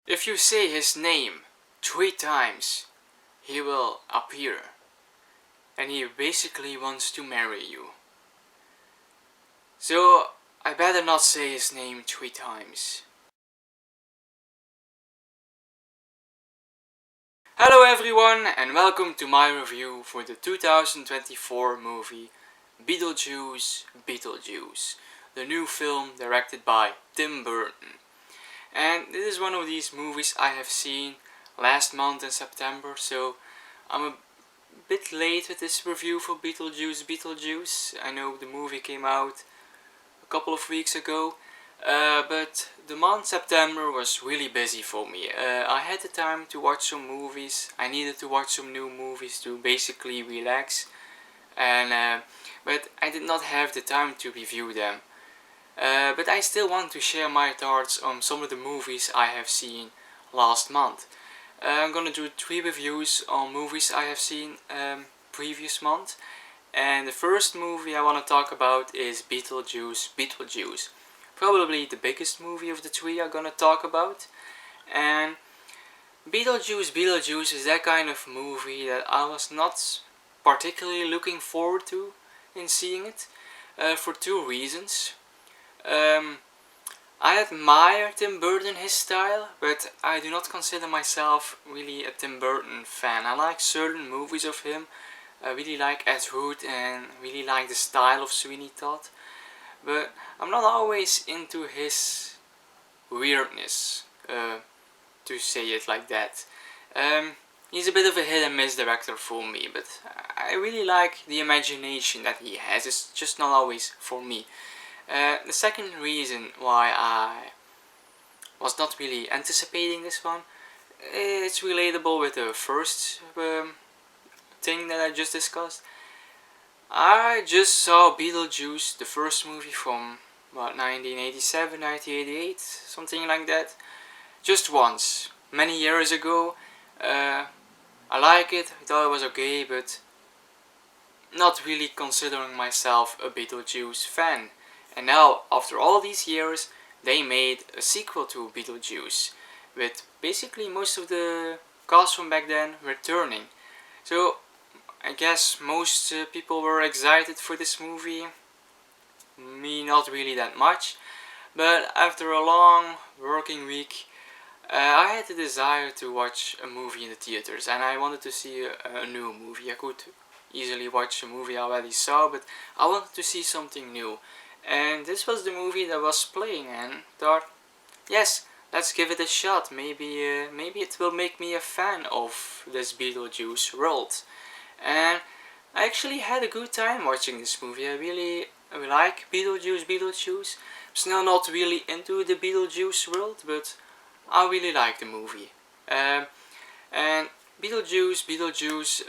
If you say his name 3 times, he will appear. And he basically wants to marry you. So I better not say his name 3 times. Hello everyone and welcome to my review for the 2024 movie Beetlejuice Beetlejuice, the new film directed by Tim Burton. And this is one of these movies I have seen last month in September, so I'm a bit late with this review for Beetlejuice Beetlejuice. I know the movie came out a couple of weeks ago, but the month September was really busy for me. I had the time to watch some movies. I needed to watch some new movies to basically relax, and but I did not have the time to review them. But I still want to share my thoughts on some of the movies I have seen last month. I'm gonna do 3 reviews on movies I have seen previous month. And the first movie I want to talk about is Beetlejuice Beetlejuice. Probably the biggest movie of the 3 I'm gonna talk about. And Beetlejuice Beetlejuice is that kind of movie that I was not particularly looking forward to in seeing it, for 2 reasons. I admire Tim Burton, his style, but I do not consider myself really a Tim Burton fan. I like certain movies of him. I really like Ed Wood and really like the style of Sweeney Todd, but I'm not always into his weirdness, to say it like that. He's a bit of a hit and miss director for me, but I really like the imagination that he has. It's just not always for me. The second reason why I was not really anticipating this one, it's relatable with the first thing that I just discussed. I just saw Beetlejuice, the first movie from 1987, 1988, something like that, just once, many years ago. I like it, I thought it was okay, but not really considering myself a Beetlejuice fan. And now, after all these years, they made a sequel to Beetlejuice, with basically most of the cast from back then returning. So I guess most people were excited for this movie. Me, not really that much. But after a long working week, I had the desire to watch a movie in the theaters, and I wanted to see a new movie. I could easily watch a movie I already saw, but I wanted to see something new. And this was the movie that was playing, and thought, yes, let's give it a shot. Maybe it will make me a fan of this Beetlejuice world. And I actually had a good time watching this movie. I really like Beetlejuice Beetlejuice. I'm still not really into the Beetlejuice world, but I really like the movie. And Beetlejuice Beetlejuice,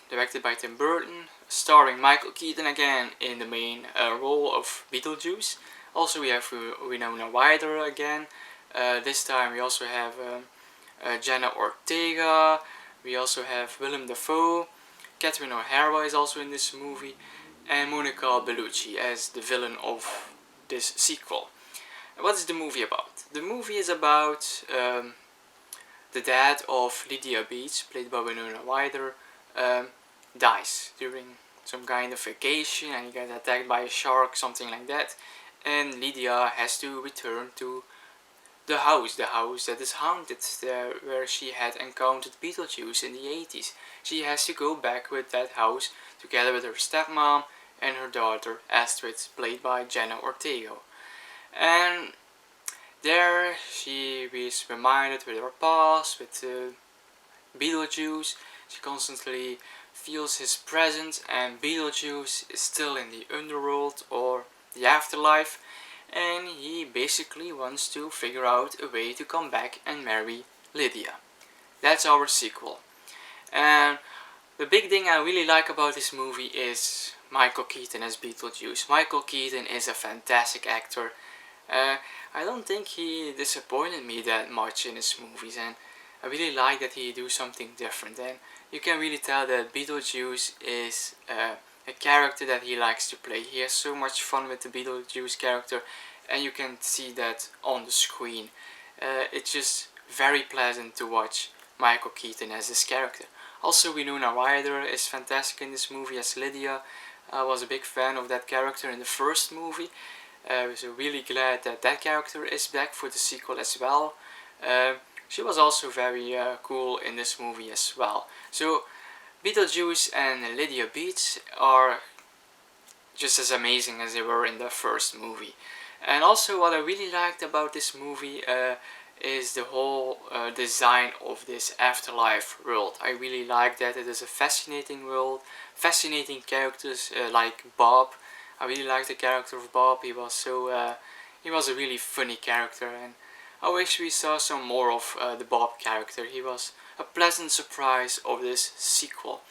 directed by Tim Burton, starring Michael Keaton again in the main role of Beetlejuice. Also we have Winona Ryder again. This time we also have Jenna Ortega. We also have Willem Dafoe. Catherine O'Hara is also in this movie. And Monica Bellucci as the villain of this sequel. What is the movie about? The movie is about the dad of Lydia Beach, played by Winona Ryder, dies during some kind of vacation, and he gets attacked by a shark, something like that. And Lydia has to return to the house that is haunted, where she had encountered Beetlejuice in the 80s. She has to go back with that house together with her stepmom and her daughter Astrid, played by Jenna Ortega. And there she is reminded with her past, with Beetlejuice. She constantly feels his presence, and Beetlejuice is still in the underworld or the afterlife, and he basically wants to figure out a way to come back and marry Lydia. That's our sequel. And the big thing I really like about this movie is Michael Keaton as Beetlejuice. Michael Keaton is a fantastic actor. I don't think he disappointed me that much in his movies, and I really like that he do something different. And you can really tell that Beetlejuice is a character that he likes to play. He has so much fun with the Beetlejuice character, and you can see that on the screen. It's just very pleasant to watch Michael Keaton as this character. Also, Winona Ryder is fantastic in this movie as Lydia. I was a big fan of that character in the first movie. I was really glad that that character is back for the sequel as well. She was also very cool in this movie as well. So Beetlejuice and Lydia Beats are just as amazing as they were in the first movie. And also what I really liked about this movie is the whole design of this afterlife world. I really like that. It is a fascinating world, fascinating characters like Bob. I really like the character of Bob. He was a really funny character, and I wish we saw some more of the Bob character. He was a pleasant surprise of this sequel.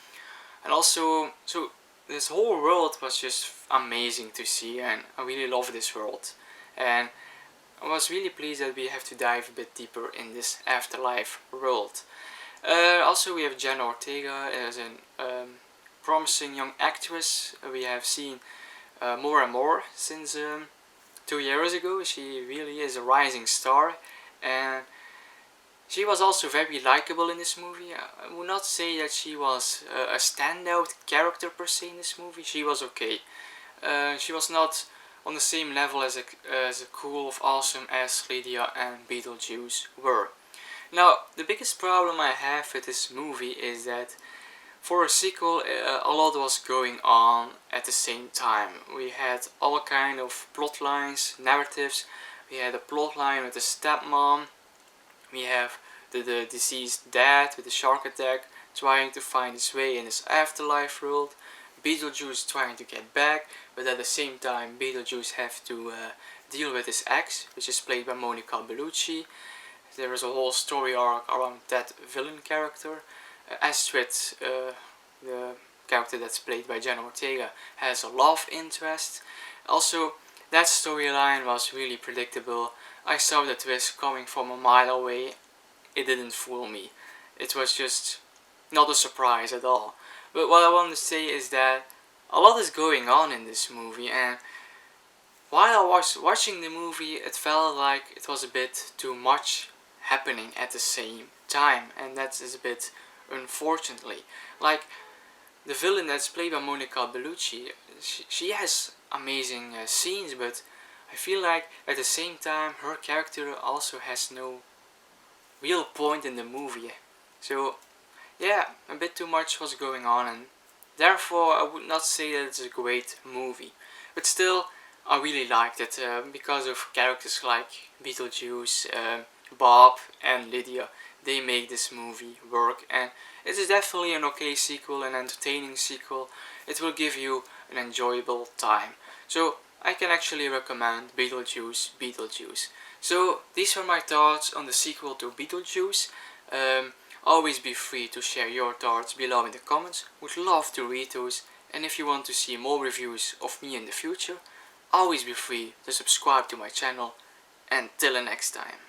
And also, so this whole world was just amazing to see, and I really love this world. And I was really pleased that we have to dive a bit deeper in this afterlife world. Also, we have Jenna Ortega as a promising young actress. We have seen more and more since 2 years ago. She really is a rising star, and she was also very likable in this movie. I would not say that she was a standout character per se in this movie. She was okay. She was not on the same level as a cool, awesome as Lydia and Beetlejuice were. Now, the biggest problem I have with this movie is that for a sequel, a lot was going on at the same time. We had all kind of plot lines, narratives. We had a plot line with the stepmom. We have the deceased dad with the shark attack trying to find his way in his afterlife world. Beetlejuice trying to get back, but at the same time Beetlejuice have to deal with his ex, which is played by Monica Bellucci. There is a whole story arc around that villain character. Astrid, the character that's played by Jenna Ortega, has a love interest. Also, that storyline was really predictable. I saw the twist coming from a mile away. It didn't fool me. It was just not a surprise at all. But what I want to say is that a lot is going on in this movie, and while I was watching the movie, it felt like it was a bit too much happening at the same time, and that is a bit unfortunately. Like, the villain that's played by Monica Bellucci, she has amazing scenes, but I feel like at the same time her character also has no real point in the movie. So yeah, a bit too much was going on, and therefore I would not say that it's a great movie. But still, I really liked it because of characters like Beetlejuice, Bob and Lydia. They make this movie work, and it is definitely an okay sequel, an entertaining sequel. It will give you an enjoyable time. So I can actually recommend Beetlejuice Beetlejuice. So these were my thoughts on the sequel to Beetlejuice. Always be free to share your thoughts below in the comments. Would love to read those. And if you want to see more reviews of me in the future, always be free to subscribe to my channel. Until the next time.